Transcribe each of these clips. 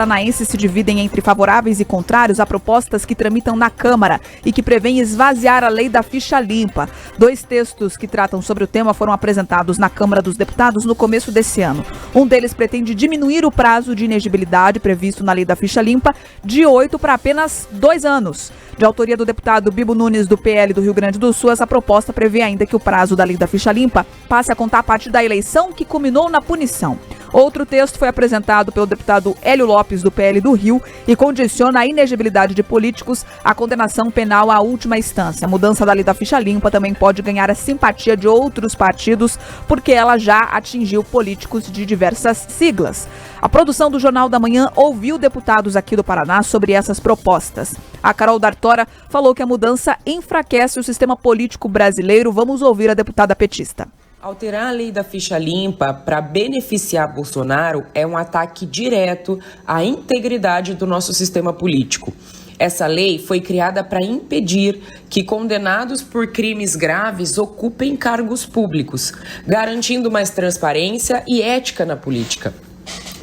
Paranaenses se dividem entre favoráveis e contrários a propostas que tramitam na Câmara e que prevêem esvaziar a lei da ficha limpa. 2 textos que tratam sobre o tema foram apresentados na Câmara dos Deputados no começo desse ano. Um deles pretende diminuir o prazo de inegibilidade previsto na lei da ficha limpa de 8 para apenas 2 anos. De autoria do deputado Bibo Nunes, do PL do Rio Grande do Sul, essa proposta prevê ainda que o prazo da lei da ficha limpa passe a contar a partir da eleição que culminou na punição. Outro texto foi apresentado pelo deputado Hélio Lopes, do PL do Rio, e condiciona a inegibilidade de políticos à condenação penal à última instância. A mudança da lei da ficha limpa também pode ganhar a simpatia de outros partidos, porque ela já atingiu políticos de diversas siglas. A produção do Jornal da Manhã ouviu deputados aqui do Paraná sobre essas propostas. A Carol D'Artora falou que a mudança enfraquece o sistema político brasileiro. Vamos ouvir a deputada petista. Alterar a lei da ficha limpa para beneficiar Bolsonaro é um ataque direto à integridade do nosso sistema político. Essa lei foi criada para impedir que condenados por crimes graves ocupem cargos públicos, garantindo mais transparência e ética na política.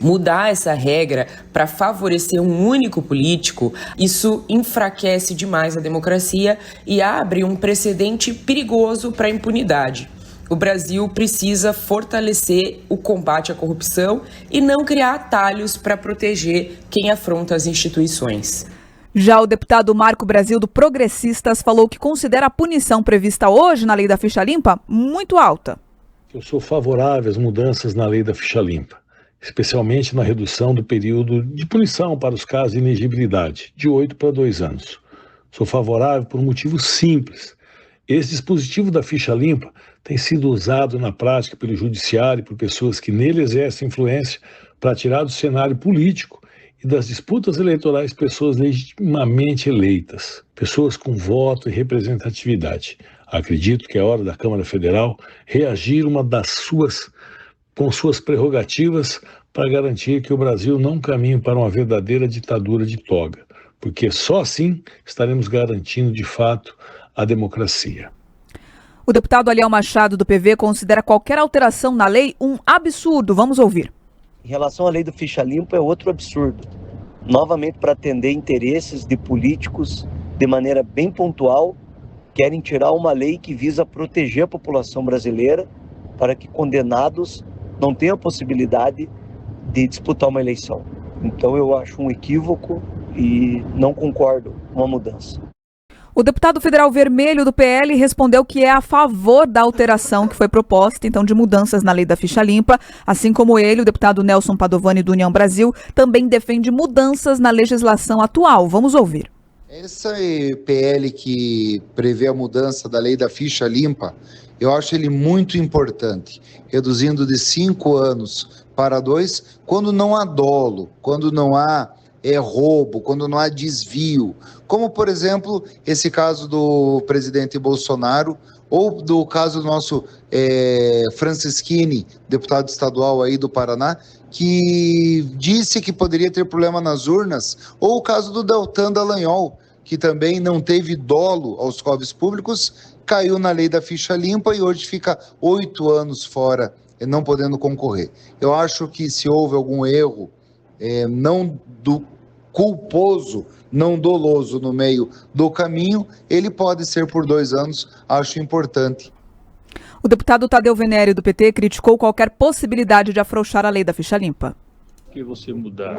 Mudar essa regra para favorecer um único político, isso enfraquece demais a democracia e abre um precedente perigoso para a impunidade. O Brasil precisa fortalecer o combate à corrupção e não criar atalhos para proteger quem afronta as instituições. Já o deputado Marco Brasil, do Progressistas, falou que considera a punição prevista hoje na lei da ficha limpa muito alta. Eu sou favorável às mudanças na lei da ficha limpa, especialmente na redução do período de punição para os casos de inegibilidade, de 8 para 2 anos. Sou favorável por um motivo simples. Esse dispositivo da ficha limpa tem sido usado na prática pelo judiciário e por pessoas que nele exercem influência para tirar do cenário político e das disputas eleitorais pessoas legitimamente eleitas, pessoas com voto e representatividade. Acredito que é hora da Câmara Federal reagir com suas prerrogativas para garantir que o Brasil não caminhe para uma verdadeira ditadura de toga, porque só assim estaremos garantindo de fato a democracia. O deputado Aliel Machado, do PV, considera qualquer alteração na lei um absurdo. Vamos ouvir. Em relação à lei do ficha limpa, é outro absurdo. Novamente, para atender interesses de políticos de maneira bem pontual, querem tirar uma lei que visa proteger a população brasileira para que condenados não tenham a possibilidade de disputar uma eleição. Então eu acho um equívoco e não concordo com a mudança. O deputado federal Vermelho, do PL, respondeu que é a favor da alteração que foi proposta, então, de mudanças na lei da ficha limpa. Assim como ele, o deputado Nelson Padovani, do União Brasil, também defende mudanças na legislação atual. Vamos ouvir. Esse PL que prevê a mudança da lei da ficha limpa, eu acho ele muito importante, reduzindo de 5 anos para 2, quando não há dolo, quando não há roubo, quando não há desvio, como, por exemplo, esse caso do presidente Bolsonaro, ou do caso do nosso Francisquini, deputado estadual aí do Paraná, que disse que poderia ter problema nas urnas, ou o caso do Deltan Dallagnol, que também não teve dolo aos cofres públicos, caiu na lei da ficha limpa e hoje fica 8 anos fora, não podendo concorrer. Eu acho que se houve algum erro, não do culposo, não doloso no meio do caminho, ele pode ser por 2 anos, acho importante. O deputado Tadeu Venério, do PT, criticou qualquer possibilidade de afrouxar a lei da ficha limpa. Que você mudar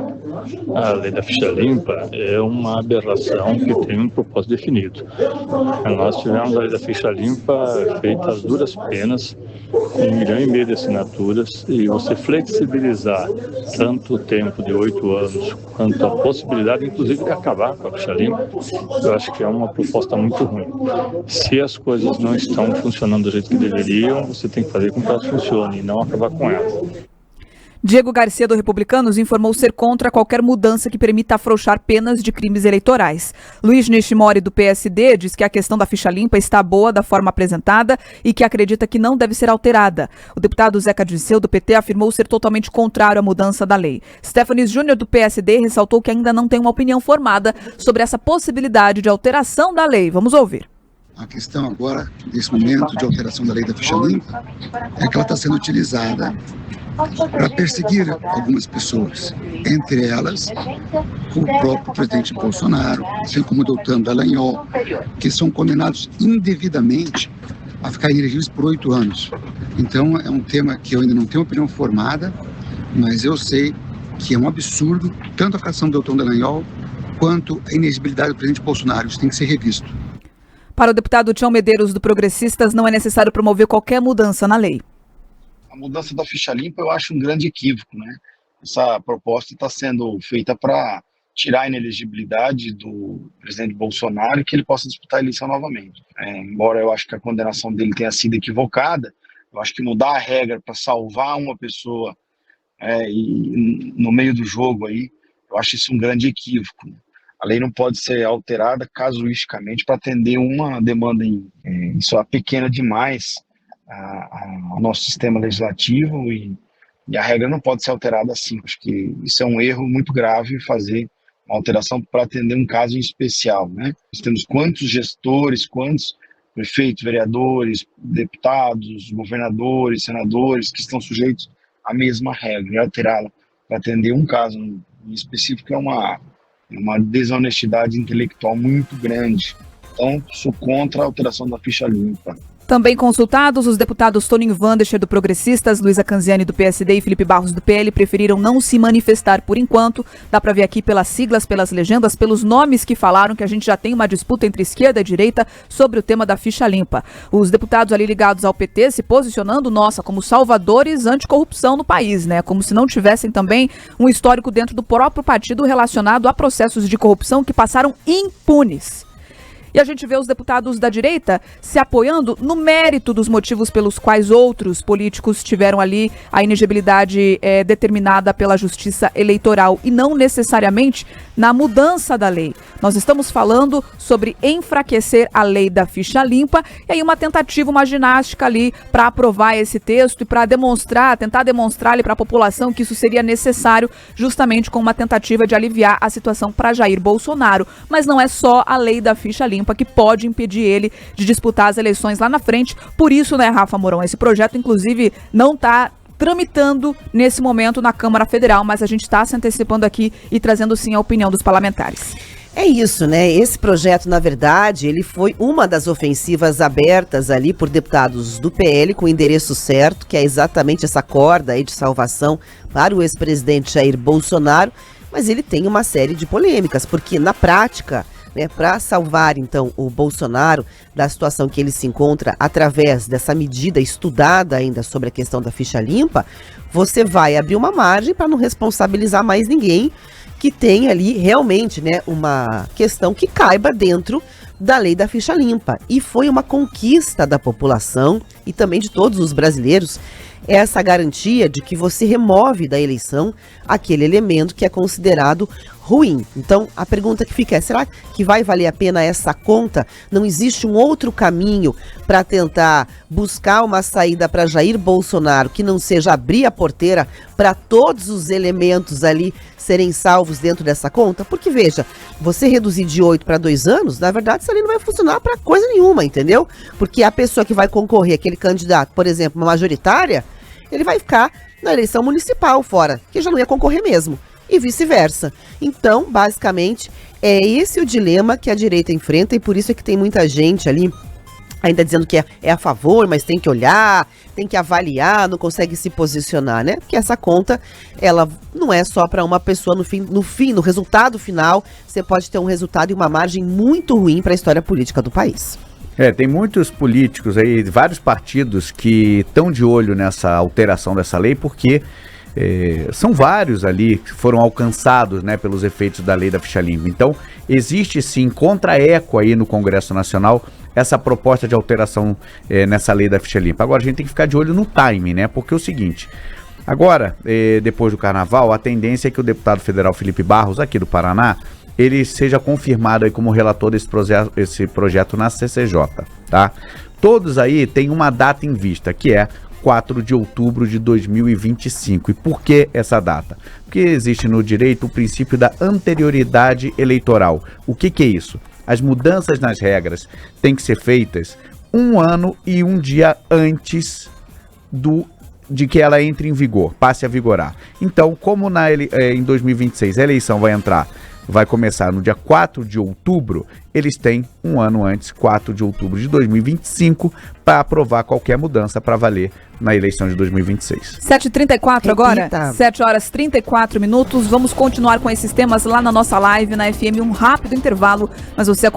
a lei da ficha limpa é uma aberração que tem um propósito definido. Nós tivemos a lei da ficha limpa feita às duras penas, com 1,5 milhão de assinaturas, e você flexibilizar tanto o tempo de 8 anos, quanto a possibilidade, inclusive, de acabar com a ficha limpa, eu acho que é uma proposta muito ruim. Se as coisas não estão funcionando do jeito que deveriam, você tem que fazer com que elas funcionem e não acabar com elas. Diego Garcia, do Republicanos, informou ser contra qualquer mudança que permita afrouxar penas de crimes eleitorais. Luiz Nishimori, do PSD, diz que a questão da ficha limpa está boa da forma apresentada e que acredita que não deve ser alterada. O deputado Zeca Dirceu, do PT, afirmou ser totalmente contrário à mudança da lei. Stefanes Júnior, do PSD, ressaltou que ainda não tem uma opinião formada sobre essa possibilidade de alteração da lei. Vamos ouvir. A questão agora, nesse momento de alteração da lei da ficha limpa, é que ela está sendo utilizada para perseguir algumas pessoas, entre elas o próprio presidente Bolsonaro, assim como o doutor Dallagnol, que são condenados indevidamente a ficar inelegíveis por 8 anos. Então é um tema que eu ainda não tenho opinião formada, mas eu sei que é um absurdo tanto a cassação do doutor Dallagnol quanto a inexigibilidade do presidente Bolsonaro. Isso tem que ser revisto. Para o deputado Tião Medeiros, do Progressistas, não é necessário promover qualquer mudança na lei. A mudança da ficha limpa eu acho um grande equívoco, né? Essa proposta está sendo feita para tirar a inelegibilidade do presidente Bolsonaro e que ele possa disputar a eleição novamente. Embora eu acho que a condenação dele tenha sido equivocada, eu acho que mudar a regra para salvar uma pessoa e no meio do jogo aí, eu acho isso um grande equívoco, né? A lei não pode ser alterada casuisticamente para atender uma demanda isso é pequena demais ao nosso sistema legislativo e a regra não pode ser alterada assim. Acho que isso é um erro muito grave, fazer uma alteração para atender um caso em especial, né? Nós temos quantos gestores, quantos prefeitos, vereadores, deputados, governadores, senadores que estão sujeitos à mesma regra, e alterá-la para atender um caso em específico é uma desonestidade intelectual muito grande. Então, sou contra a alteração da ficha limpa. Também consultados, os deputados Toninho Wandercher, do Progressistas, Luísa Canziani, do PSD e Felipe Barros, do PL, preferiram não se manifestar por enquanto. Dá para ver aqui pelas siglas, pelas legendas, pelos nomes que falaram que a gente já tem uma disputa entre esquerda e direita sobre o tema da ficha limpa. Os deputados ali ligados ao PT se posicionando, como salvadores anticorrupção no país, né? Como se não tivessem também um histórico dentro do próprio partido relacionado a processos de corrupção que passaram impunes. E a gente vê os deputados da direita se apoiando no mérito dos motivos pelos quais outros políticos tiveram ali a inegibilidade determinada pela Justiça Eleitoral e não necessariamente na mudança da lei. Nós estamos falando sobre enfraquecer a lei da ficha limpa e aí uma tentativa, uma ginástica ali para aprovar esse texto e para tentar demonstrar ali para a população que isso seria necessário justamente com uma tentativa de aliviar a situação para Jair Bolsonaro. Mas não é só a lei da ficha limpa que pode impedir ele de disputar as eleições lá na frente. Por isso, né, Rafa Mourão, esse projeto, inclusive, não está tramitando nesse momento na Câmara Federal, mas a gente está se antecipando aqui e trazendo, sim, a opinião dos parlamentares. É isso, né? Esse projeto, na verdade, ele foi uma das ofensivas abertas ali por deputados do PL com o endereço certo, que é exatamente essa corda aí de salvação para o ex-presidente Jair Bolsonaro, mas ele tem uma série de polêmicas, porque na prática, para salvar, então, o Bolsonaro da situação que ele se encontra através dessa medida estudada ainda sobre a questão da ficha limpa, você vai abrir uma margem para não responsabilizar mais ninguém que tem ali realmente, uma questão que caiba dentro da lei da ficha limpa. E foi uma conquista da população e também de todos os brasileiros essa garantia de que você remove da eleição aquele elemento que é considerado ruim. Então, a pergunta que fica é, será que vai valer a pena essa conta? Não existe um outro caminho para tentar buscar uma saída para Jair Bolsonaro que não seja abrir a porteira para todos os elementos ali serem salvos dentro dessa conta? Porque, veja, você reduzir de 8 para 2 anos, na verdade, isso ali não vai funcionar para coisa nenhuma, entendeu? Porque a pessoa que vai concorrer, aquele candidato, por exemplo, uma majoritária, ele vai ficar na eleição municipal fora, que já não ia concorrer mesmo. E vice-versa. Então, basicamente, é esse o dilema que a direita enfrenta e por isso é que tem muita gente ali ainda dizendo que é a favor, mas tem que olhar, tem que avaliar, não consegue se posicionar, né? Porque essa conta, ela não é só para uma pessoa no resultado final, você pode ter um resultado e uma margem muito ruim para a história política do país. Tem muitos políticos aí, vários partidos que estão de olho nessa alteração dessa lei, porque são vários ali que foram alcançados, pelos efeitos da lei da ficha limpa. Então, existe sim contra-eco aí no Congresso Nacional essa proposta de alteração nessa lei da ficha limpa. Agora, a gente tem que ficar de olho no timing, porque é o seguinte, agora, depois do Carnaval, a tendência é que o deputado federal Felipe Barros, aqui do Paraná, ele seja confirmado aí como relator desse projeto na CCJ, tá? Todos aí têm uma data em vista, que é 4 de outubro de 2025. E por que essa data? Porque existe no direito o princípio da anterioridade eleitoral. O que é isso? As mudanças nas regras têm que ser feitas 1 ano e 1 dia antes de que ela entre em vigor, passe a vigorar. Então, como em 2026 a eleição vai começar no dia 4 de outubro, eles têm 1 ano antes, 4 de outubro de 2025, para aprovar qualquer mudança para valer na eleição de 2026. 7h34 agora, 7h34. Vamos continuar com esses temas lá na nossa live, na FM, um rápido intervalo, mas você acompanha.